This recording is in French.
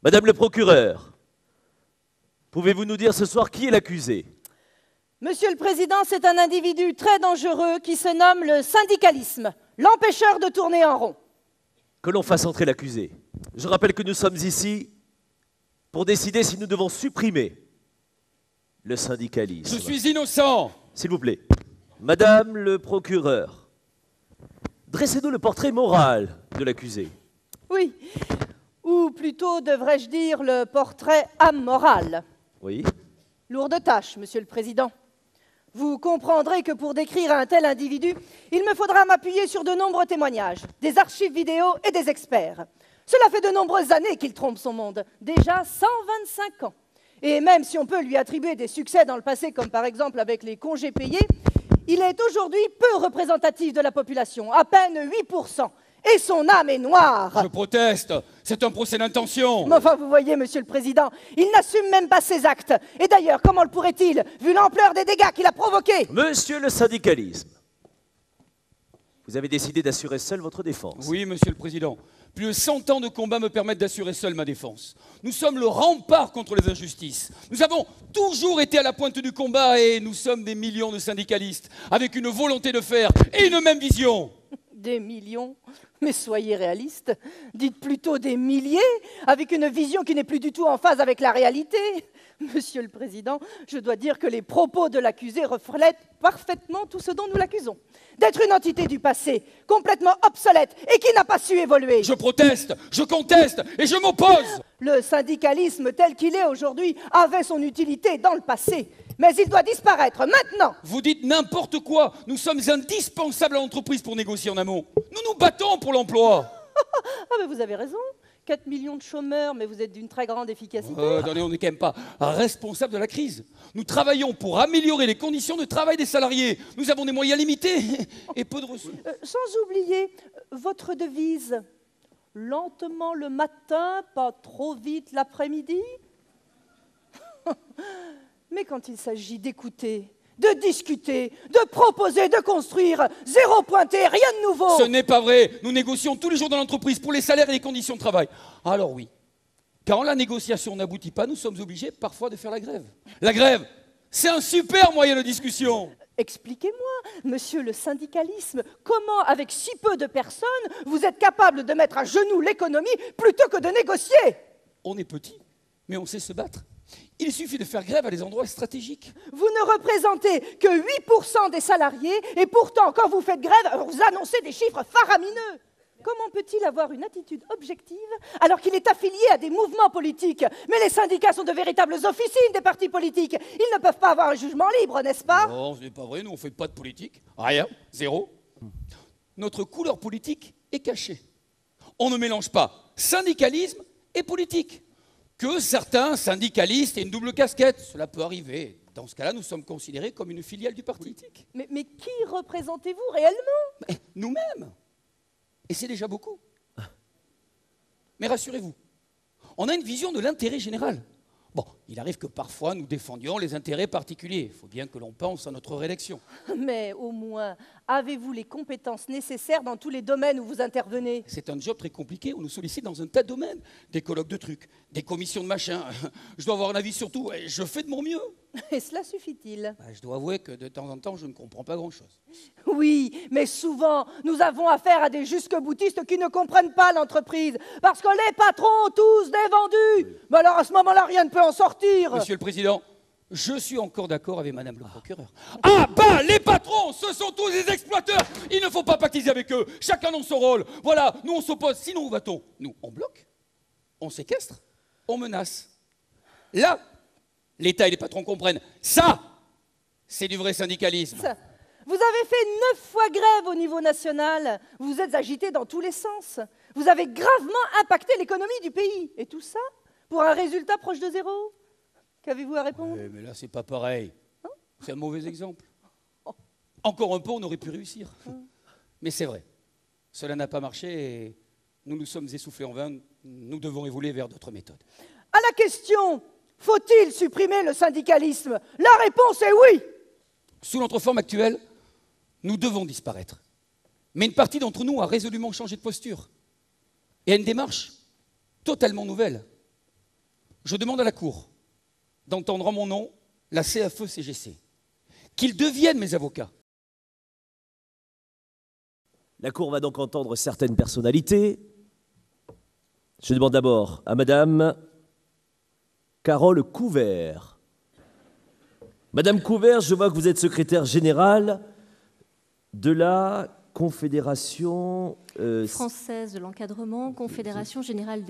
Madame le procureur, pouvez-vous nous dire ce soir qui est l'accusé? Monsieur le Président, c'est un individu très dangereux qui se nomme le syndicalisme, l'empêcheur de tourner en rond. Que l'on fasse entrer l'accusé. Je rappelle que nous sommes ici pour décider si nous devons supprimer le syndicalisme. Je suis innocent. S'il vous plaît. Madame le procureur, dressez-nous le portrait moral de l'accusé. Oui, ou plutôt devrais-je dire le portrait amoral. Oui. Lourde tâche, Monsieur le Président. Vous comprendrez que pour décrire un tel individu, il me faudra m'appuyer sur de nombreux témoignages, des archives vidéo et des experts. Cela fait de nombreuses années qu'il trompe son monde, déjà 125 ans. Et même si on peut lui attribuer des succès dans le passé, comme par exemple avec les congés payés, il est aujourd'hui peu représentatif de la population, à peine 8%. Et son âme est noire. Je proteste. C'est un procès d'intention. Mais enfin, vous voyez, Monsieur le Président, il n'assume même pas ses actes. Et d'ailleurs, comment le pourrait-il, vu l'ampleur des dégâts qu'il a provoqués? Monsieur le syndicalisme, vous avez décidé d'assurer seul votre défense. Oui, Monsieur le Président. Plus de 100 ans de combat me permettent d'assurer seul ma défense. Nous sommes le rempart contre les injustices. Nous avons toujours été à la pointe du combat et nous sommes des millions de syndicalistes avec une volonté de faire et une même vision. Des millions? Mais soyez réaliste. Dites plutôt des milliers, avec une vision qui n'est plus du tout en phase avec la réalité. Monsieur le Président, je dois dire que les propos de l'accusé reflètent parfaitement tout ce dont nous l'accusons. D'être une entité du passé, complètement obsolète et qui n'a pas su évoluer. Je proteste, je conteste et je m'oppose. Le syndicalisme tel qu'il est aujourd'hui avait son utilité dans le passé, mais il doit disparaître maintenant. Vous dites n'importe quoi. Nous sommes indispensables à l'entreprise pour négocier en amont. Nous nous battons pour l'emploi. Ah mais vous avez raison. 4 millions de chômeurs, mais vous êtes d'une très grande efficacité. Attendez, on n'est quand même pas responsable de la crise. Nous travaillons pour améliorer les conditions de travail des salariés. Nous avons des moyens limités et peu de ressources. Sans oublier votre devise. Lentement le matin, pas trop vite l'après-midi. Mais quand il s'agit d'écouter, de discuter, de proposer, de construire, zéro pointé, rien de nouveau. Ce n'est pas vrai. Nous négocions tous les jours dans l'entreprise pour les salaires et les conditions de travail. Alors oui, quand la négociation n'aboutit pas, nous sommes obligés parfois de faire la grève. La grève, c'est un super moyen de discussion. Expliquez-moi, monsieur le syndicalisme, comment, avec si peu de personnes, vous êtes capable de mettre à genoux l'économie plutôt que de négocier? On est petit, mais on sait se battre. Il suffit de faire grève à des endroits stratégiques. Vous ne représentez que 8% des salariés et pourtant, quand vous faites grève, vous annoncez des chiffres faramineux. Comment peut-il avoir une attitude objective alors qu'il est affilié à des mouvements politiques? Mais les syndicats sont de véritables officines des partis politiques. Ils ne peuvent pas avoir un jugement libre, n'est-ce pas? Non, ce n'est pas vrai, nous on ne fait pas de politique. Rien, zéro. Notre couleur politique est cachée. On ne mélange pas syndicalisme et politique. Que certains syndicalistes aient une double casquette, cela peut arriver. Dans ce cas-là, nous sommes considérés comme une filiale du parti. Mais qui représentez-vous réellement? Nous-mêmes. Et c'est déjà beaucoup. Mais rassurez-vous, on a une vision de l'intérêt général. Bon, il arrive que parfois nous défendions les intérêts particuliers. Il faut bien que l'on pense à notre réélection. Mais au moins, avez-vous les compétences nécessaires dans tous les domaines où vous intervenez? C'est un job très compliqué, on nous sollicite dans un tas de domaines. Des colloques de trucs, des commissions de machin. Je dois avoir un avis sur tout, et je fais de mon mieux. Et cela suffit-il? Je dois avouer que de temps en temps, je ne comprends pas grand-chose. Oui, mais souvent, nous avons affaire à des jusque-boutistes qui ne comprennent pas l'entreprise, parce que les patrons ont tous des vendus. Mais alors, à ce moment-là, rien ne peut en sortir. Monsieur le Président, je suis encore d'accord avec Madame le procureur. Ah bah, les patrons, ce sont tous des exploiteurs. Il ne faut pas pactiser avec eux. Chacun dans son rôle. Voilà, nous on s'oppose. Sinon, où va-t-on? Nous, on bloque, on séquestre, on menace. Là, l'État et les patrons comprennent. Ça, c'est du vrai syndicalisme. Vous avez fait 9 fois grève au niveau national. Vous vous êtes agité dans tous les sens. Vous avez gravement impacté l'économie du pays. Et tout ça pour un résultat proche de zéro. Qu'avez-vous à répondre? Ouais, mais là, c'est pas pareil. C'est un mauvais exemple. Encore un peu, on aurait pu réussir. Mais c'est vrai. Cela n'a pas marché et nous nous sommes essoufflés en vain. Nous devons évoluer vers d'autres méthodes. À la question, faut-il supprimer le syndicalisme? La réponse est oui. Sous notre forme actuelle, nous devons disparaître. Mais une partie d'entre nous a résolument changé de posture et a une démarche totalement nouvelle. je demande à la Cour d'entendre en mon nom la CFE-CGC, qu'ils deviennent mes avocats. La Cour va donc entendre certaines personnalités. Je demande d'abord à Madame Carole Couvert. Madame Couvert, je vois que vous êtes secrétaire générale de la Confédération française de l'encadrement, Confédération générale des